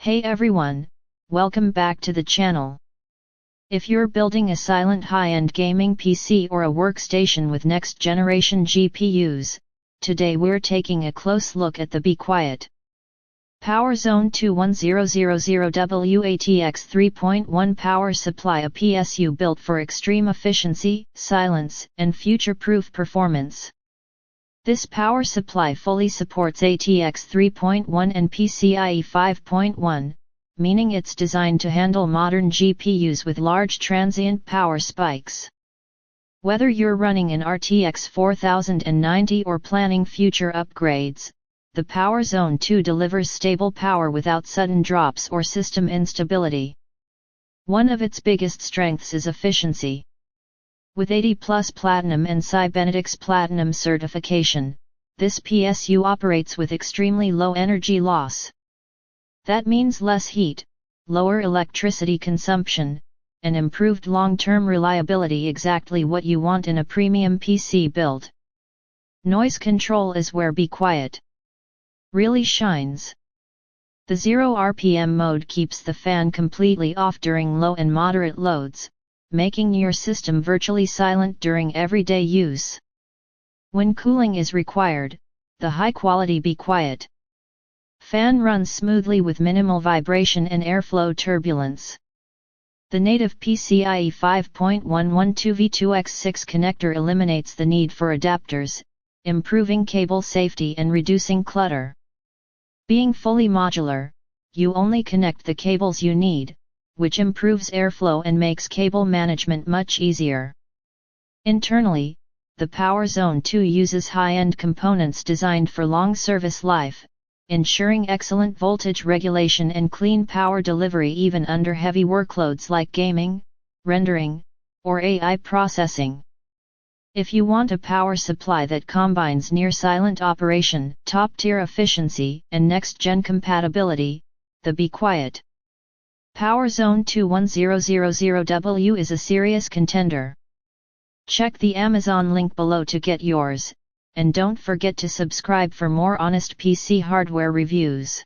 Hey everyone, welcome back to the channel. If you're building a silent high-end gaming PC or a workstation with next-generation GPUs, today we're taking a close look at the Be Quiet PowerZone 21000W ATX 3.1 power supply, a PSU built for extreme efficiency, silence, and future-proof performance. This power supply fully supports ATX 3.1 and PCIe 5.1, meaning it's designed to handle modern GPUs with large transient power spikes. Whether you're running an RTX 4090 or planning future upgrades, the PowerZone 2 delivers stable power without sudden drops or system instability. One of its biggest strengths is efficiency. With 80+ Platinum and Cybenetics Platinum certification, this PSU operates with extremely low energy loss. That means less heat, lower electricity consumption, and improved long-term reliability, exactly what you want in a premium PC build. Noise control is where Be Quiet really shines. The 0 RPM mode keeps the fan completely off during low and moderate loads, making your system virtually silent during everyday use. When cooling is required, the high-quality Be Quiet fan runs smoothly with minimal vibration and airflow turbulence. The native PCIe 5.1 12V2X6 connector eliminates the need for adapters, improving cable safety and reducing clutter. Being fully modular, you only connect the cables you need, which improves airflow and makes cable management much easier. Internally, the PowerZone 2 uses high-end components designed for long service life, ensuring excellent voltage regulation and clean power delivery even under heavy workloads like gaming, rendering, or AI processing. If you want a power supply that combines near-silent operation, top-tier efficiency, and next-gen compatibility, the Be Quiet PowerZone 21000W is a serious contender. Check the Amazon link below to get yours, and don't forget to subscribe for more honest PC hardware reviews.